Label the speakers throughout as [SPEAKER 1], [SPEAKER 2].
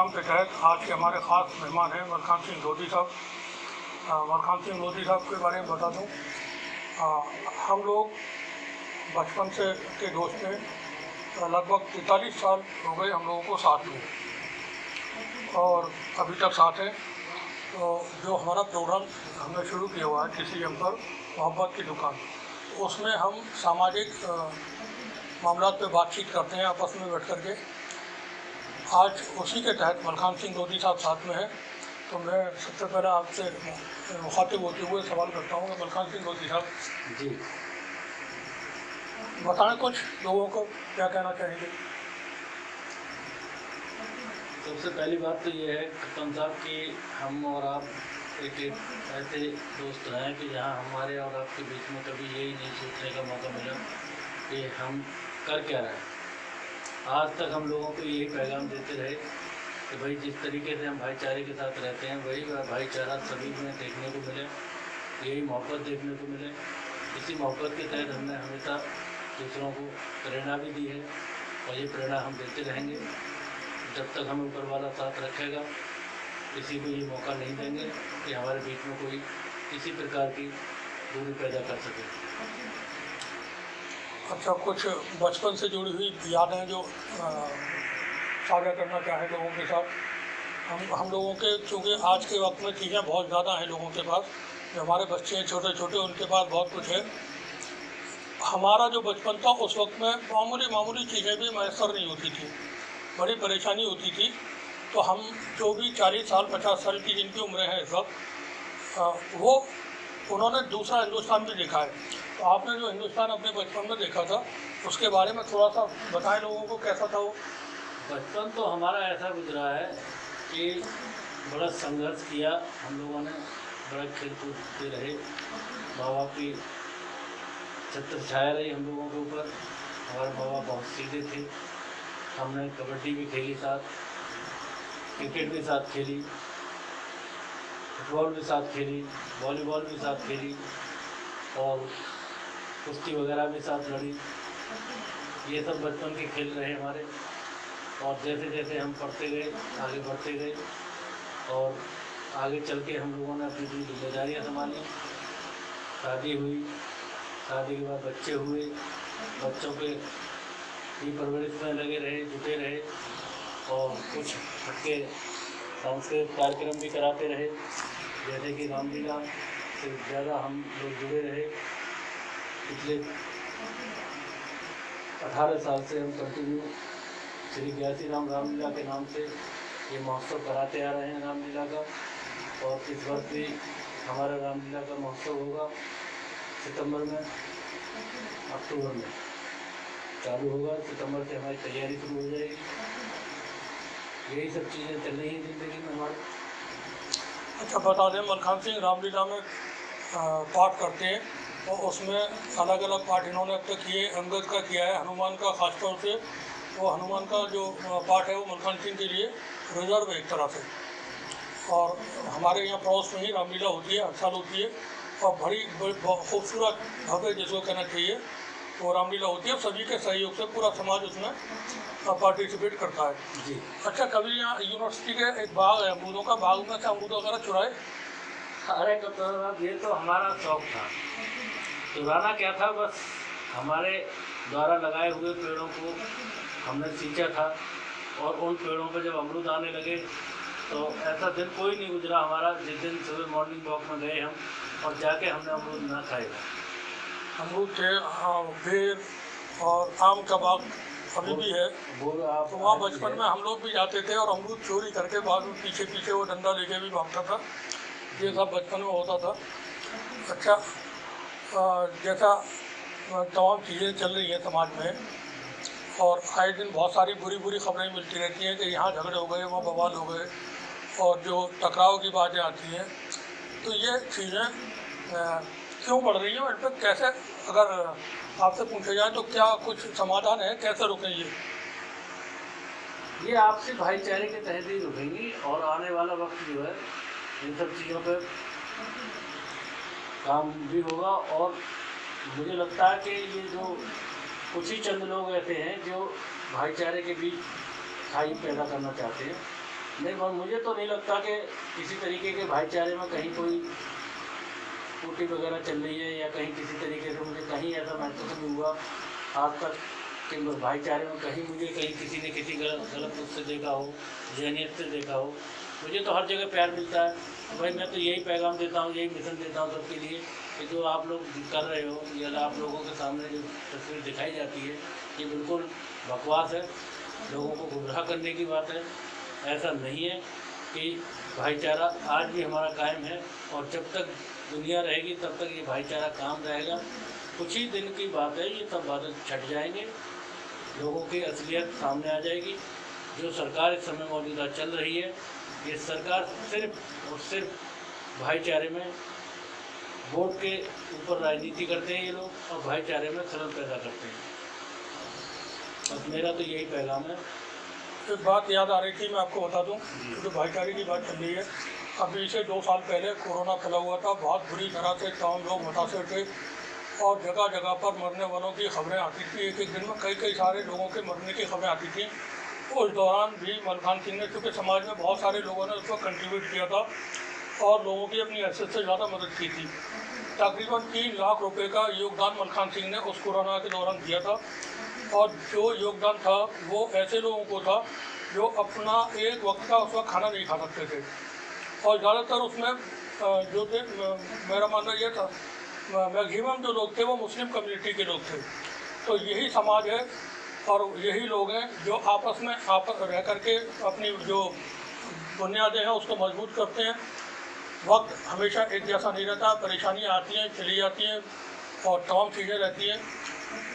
[SPEAKER 1] Programme के तहत आज के हमारे ख़ास मेहमान हैं मलखान सिंह लोधी साहब। मलखान सिंह लोधी साहब के बारे में बता दूं, हम लोग बचपन से के दोस्त हैं। लगभग 43 साल हो गए हम लोगों को साथ में और अभी तक साथ हैं। तो जो हमारा प्रोग्राम हमने शुरू किया हुआ है TCM पर मोहब्बत की दुकान, उसमें हम सामाजिक मामलात पे बातचीत करते हैं आपस में बैठ कर के। आज उसी के तहत मलखान सिंह लोधी साहब साथ में है। तो मैं सबसे पहले आपसे मुखातिब होते हुए सवाल करता हूँ कि मलखान सिंह लोधी साहब
[SPEAKER 2] जी
[SPEAKER 1] बताएं कुछ लोगों को क्या कहना चाहेंगे।
[SPEAKER 2] सबसे पहली बात तो ये है कप्तान साहब कि हम और आप एक ऐसे दोस्त हैं कि जहाँ हमारे और आपके बीच में कभी यही नहीं सोचने का मौका मिला कि हम कर क्या रहे हैं। आज तक हम लोगों को यही पैगाम देते रहे कि भाई जिस तरीके से हम भाईचारे के साथ रहते हैं वही भाईचारा सभी में देखने को मिले, यही मोहब्बत देखने को मिले। इसी मोहब्बत के तहत हमने हमेशा दूसरों को प्रेरणा भी दी है और ये प्रेरणा हम देते रहेंगे जब तक हमें ऊपर वाला साथ रखेगा। किसी को ये मौका नहीं देंगे कि हमारे बीच में कोई किसी प्रकार की दूरी पैदा कर सके।
[SPEAKER 1] अच्छा, कुछ बचपन से जुड़ी हुई यादें जो साझा करना चाहें लोगों के साथ। हम लोगों के चूँकि आज के वक्त में चीज़ें बहुत ज़्यादा हैं लोगों के पास, जो हमारे बच्चे हैं छोटे छोटे उनके पास बहुत कुछ है। हमारा जो बचपन था उस वक्त में मामूली चीज़ें भी मैसर नहीं होती थी, बड़ी परेशानी होती थी। तो हम जो भी 40 साल 50 साल की जिनकी उम्रें हैं इस वक्त, वो उन्होंने दूसरा हिंदुस्तान भी देखा है। तो आपने जो हिंदुस्तान अपने बचपन में देखा था उसके बारे में थोड़ा सा बताएं लोगों को, कैसा था वो।
[SPEAKER 2] बचपन तो हमारा ऐसा गुजरा है कि बड़ा संघर्ष किया हम लोगों ने, बड़ा खेल कूदते रहे, माँ बाप की छत्र छाया रही हम लोगों के ऊपर। हमारे माँ बाप बहुत सीधे थे। हमने कबड्डी भी खेली साथ, क्रिकेट भी साथ खेली, फुटबॉल भी साथ खेली, वॉलीबॉल भी साथ खेली और कुश्ती वगैरह भी साथ लड़ी। ये सब बचपन के खेल रहे हमारे। और जैसे जैसे हम पढ़ते गए, आगे बढ़ते गए और आगे चल के हम लोगों ने अपनी अपनी जिम्मेदारियाँ संभाली। शादी हुई, शादी के बाद बच्चे हुए, बच्चों के ही परवरिश में लगे रहे, जुटे रहे और कुछ हटके सांस्कृतिक कार्यक्रम भी कराते रहे, जैसे कि रामलीला से ज़्यादा हम लोग जुड़े रहे। पिछले 18 साल से हम कंटिन्यू श्री ज्ञासी राम रामलीला के नाम से ये महोत्सव कराते आ रहे हैं रामलीला का। और इस वर्ष भी हमारा रामलीला का महोत्सव होगा सितंबर में, अक्टूबर में चालू होगा। सितंबर से हमारी तैयारी शुरू हो जाएगी। यही सब चीज़ें चल रही हैं ज़िंदगी में हमारी।
[SPEAKER 1] अच्छा, बता दें मलखान सिंह रामलीला में पाठ करते हैं और उसमें अलग अलग पाठ इन्होंने अब तक किए। अंगद का किया है, हनुमान का खासतौर से। वो हनुमान का जो पाठ है वो मलखान सिंह के लिए रिजर्व है एक तरह से। और हमारे यहाँ पड़ोस में ही रामलीला होती है, हर साल होती है और बड़ी खूबसूरत भव्य जिसको कहना चाहिए वो रामलीला होती है। सभी के सहयोग से पूरा समाज उसमें पार्टिसिपेट करता है
[SPEAKER 2] जी।
[SPEAKER 1] अच्छा, कभी यहाँ यूनिवर्सिटी के एक बाग है अमरूदों का, बाग में से अमरूद वगैरह चुराए?
[SPEAKER 2] अरे कप्तान साहब, ये तो हमारा शौक था। चुराना क्या था, बस हमारे द्वारा लगाए हुए पेड़ों को हमने सींचा था और उन पेड़ों पर जब अमरूद आने लगे तो ऐसा दिन कोई नहीं गुजरा हमारा जिस दिन सुबह मॉर्निंग वॉक में गए हम और जाके हमने अमरूद ना खाए।
[SPEAKER 1] अमरूद थे, बेर और आम का बाग अभी भी है। तो वहाँ बचपन में हम लोग भी जाते थे और अमरूद चोरी करके बाद में पीछे पीछे वो डंडा लेके भी भागता था। ये सब बचपन में होता था। अच्छा, जैसा तमाम चीज़ें चल रही हैं समाज में और आए दिन बहुत सारी बुरी खबरें मिलती रहती हैं कि यहाँ झगड़े हो गए, वहाँ बवाल हो गए और जो टकराव की बातें आती हैं। तो ये चीज़ें क्यों बढ़ रही हैं, इन पर कैसे, अगर आपसे पूछा जाए तो क्या कुछ समाधान है, कैसे रुकें
[SPEAKER 2] ये आपसी भाईचारे के तहत ही रुकेंगी और आने वाला वक्त जो है इन सब चीज़ों पर काम भी होगा। और मुझे लगता है कि ये जो कुछ ही चंद लोग ऐसे हैं जो भाईचारे के बीच खाई पैदा करना चाहते हैं नहीं, पर मुझे तो नहीं लगता कि किसी तरीके के भाईचारे में कहीं कोई टूटी वगैरह चल रही है या कहीं किसी तरीके से मुझे कहीं ऐसा महसूस नहीं हुआ आज तक कि भाईचारे में कहीं मुझे कहीं किसी ने किसी गलत रूप से देखा हो, जहनीत से देखा हो। मुझे तो हर जगह प्यार मिलता है। भाई मैं तो यही पैगाम देता हूँ, यही मिशन देता हूँ सबके लिए कि जो आप लोग कर रहे हो या आप लोगों के सामने जो तस्वीर दिखाई जाती है ये बिल्कुल बकवास है, लोगों को गुमराह करने की बात है। ऐसा नहीं है कि भाईचारा आज भी हमारा कायम है और जब तक दुनिया रहेगी तब तक ये भाईचारा काम रहेगा। कुछ ही दिन की बात है, ये सब बादल छट जाएंगे, लोगों की असलियत सामने आ जाएगी। जो सरकार इस समय मौजूदा चल रही है ये सरकार सिर्फ और सिर्फ भाईचारे में वोट के ऊपर राजनीति करते हैं ये लोग और भाईचारे में खलल पैदा करते हैं। बस मेरा तो यही पैगाम है।
[SPEAKER 1] एक बात याद आ रही थी, मैं आपको बता दूं, जो भाईचारे की बात चल रही है, अभी से 2 साल पहले कोरोना फैला हुआ था, बहुत बुरी तरह से तमाम लोग मुतासर थे और जगह जगह पर मरने वालों की खबरें आती थी। एक दिन में कई सारे लोगों के मरने की खबरें आती थी। उस दौरान भी मलखान सिंह ने, चूँकि समाज में बहुत सारे लोगों ने उसको कंट्रीब्यूट किया था और लोगों की अपनी हैसियत से ज़्यादा मदद की थी। तकरीबन 3 लाख रुपए का योगदान मलखान सिंह ने उस कोरोना के दौरान दिया था और जो योगदान था वो ऐसे लोगों को था जो अपना एक वक्त का उस वक्त खाना नहीं खा सकते थे और ज़्यादातर उसमें जो थे, मेरा मानना यह था, मैक्सिमम जो लोग थे वो मुस्लिम कम्युनिटी के लोग थे। तो यही समाज है और यही लोग हैं जो आपस में रह करके अपनी जो बुनियादें हैं उसको मजबूत करते हैं। वक्त हमेशा एक जैसा नहीं रहता, परेशानियाँ आती हैं, चली जाती हैं और तमाम चीज़ें रहती हैं।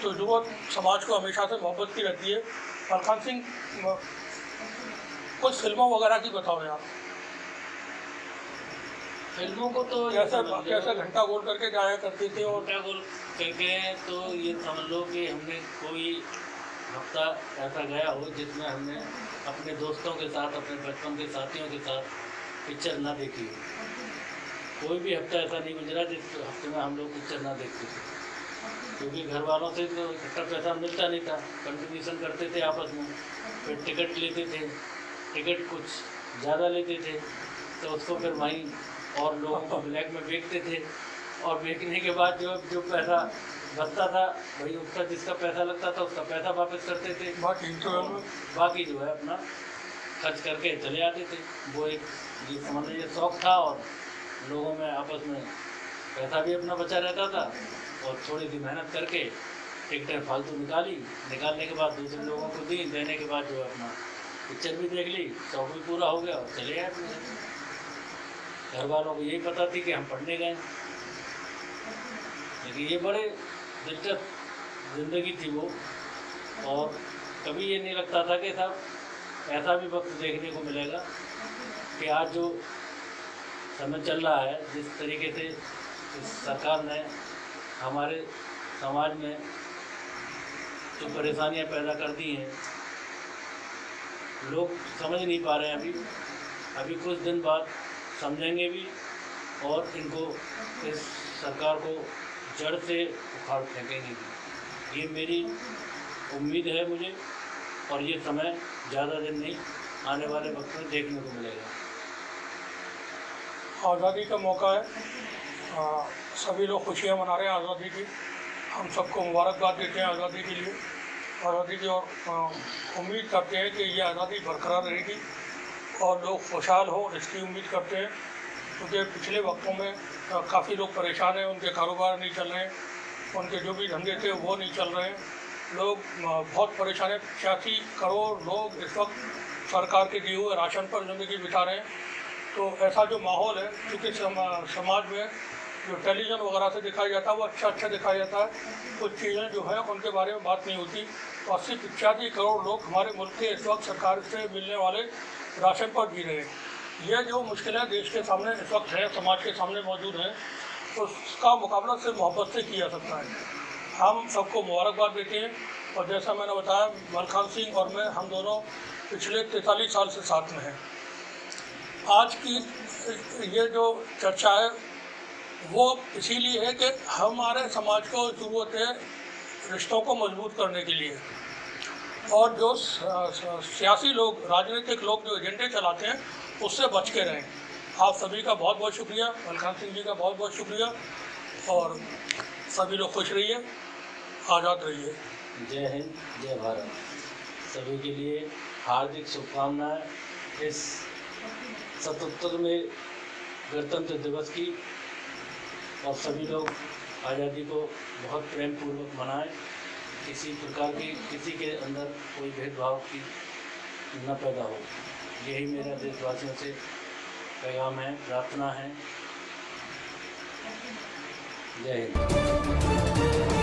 [SPEAKER 1] तो ज़रूरत समाज को हमेशा से मोहब्बत की रहती है। मलखान सिंह कुछ फिल्मों वगैरह की बताओ यार।
[SPEAKER 2] फिल्मों को तो
[SPEAKER 1] कैसे घंटा गोल करके जाया करती थी और
[SPEAKER 2] घंटा गोल करके, तो ये समझ लो कि हमने कोई हफ्ता ऐसा गया हो जिसमें हमने अपने दोस्तों के साथ, अपने बचपन के साथियों के साथ पिक्चर ना देखी हो। कोई भी हफ्ता ऐसा नहीं गुजरा जिस हफ्ते में हम लोग पिक्चर ना देखते थे, क्योंकि घर वालों से तो इकट्ठा पैसा मिलता नहीं था, कंट्रीब्यूशन करते थे आपस में, फिर टिकट लेते थे, टिकट कुछ ज़्यादा लेते थे तो उसको फिर वहीं और लोगों को ब्लैक में बेचते थे और बेचने के बाद जो पैसा बचता था भाई उसका, जिसका पैसा लगता था उसका पैसा वापस करते थे, बाकी जो है अपना खर्च करके चले आते थे। वो एक ये समझ लीजिए शौक था और लोगों में आपस में पैसा भी अपना बचा रहता था और थोड़ी सी मेहनत करके टिकटें फालतू निकालने के बाद दूसरे लोगों को दी, देने के बाद जो अपना पिक्चर भी देख ली, शौक भी पूरा हो गया और चले आए अपने। घर वालों को यही पता थी कि हम पढ़ने गए, लेकिन ये बड़े दिलचस्प ज़िंदगी थी वो। और कभी ये नहीं लगता था कि साहब ऐसा भी वक्त देखने को मिलेगा कि आज जो समय चल रहा है, जिस तरीके से इस सरकार ने हमारे समाज में जो परेशानियां पैदा कर दी हैं, लोग समझ नहीं पा रहे हैं। अभी कुछ दिन बाद समझेंगे भी और इनको, इस सरकार को जड़ से उखाड़ फेंकेंगे भी। ये मेरी उम्मीद है मुझे, और ये समय ज़्यादा दिन नहीं, आने वाले वक्त में देखने को मिलेगा।
[SPEAKER 1] आज़ादी का मौका है, सभी लोग खुशियाँ मना रहे हैं आज़ादी की। हम सबको मुबारकबाद देते हैं आज़ादी के लिए, आज़ादी की, और उम्मीद करते हैं कि ये आज़ादी बरकरार रहेगी और लोग खुशहाल हों, इसकी उम्मीद करते हैं। क्योंकि पिछले वक्तों में काफ़ी लोग परेशान हैं, उनके कारोबार नहीं चल रहे हैं, उनके जो भी धंधे थे वो नहीं चल रहे हैं, लोग बहुत परेशान हैं। 85 करोड़ लोग इस वक्त सरकार के दिए हुए राशन पर ज़िंदगी बिता रहे हैं। तो ऐसा जो माहौल है, क्योंकि समाज में जो टेलीविज़न वगैरह से दिखाया जाता है वो अच्छा दिखाया जाता है, कुछ चीज़ें जो है उनके बारे में बात नहीं होती। तो 80-85 करोड़ लोग हमारे मुल्क के इस वक्त सरकार से मिलने वाले राशन पर जी रहे हैं। ये जो मुश्किलें देश के सामने इस वक्त है, समाज के सामने मौजूद हैं, उसका मुकाबला सिर्फ मोहब्बत से किया सकता है। हम सबको मुबारकबाद देते हैं और जैसा मैंने बताया, मलखान सिंह और मैं, हम दोनों पिछले 43 साल से साथ में हैं। आज की ये जो चर्चा है वो इसीलिए है कि हमारे समाज को ज़रूरत है रिश्तों को मजबूत करने के लिए। और जो सियासी लोग, राजनीतिक लोग जो एजेंडे चलाते हैं उससे बच के रहें। आप सभी का बहुत बहुत शुक्रिया, मलखान सिंह जी का बहुत बहुत शुक्रिया, और सभी लोग खुश रहिए, आज़ाद रहिए।
[SPEAKER 2] जय हिंद, जय भारत। सभी के लिए हार्दिक शुभकामनाएं इस 77वें गणतंत्र दिवस की, और सभी लोग आज़ादी को बहुत प्रेम पूर्वक मनाएं। किसी प्रकार की किसी के अंदर कोई भेदभाव की न पैदा हो, यही मेरा देशवासियों से पैगाम है, प्रार्थना है। जय हिंद।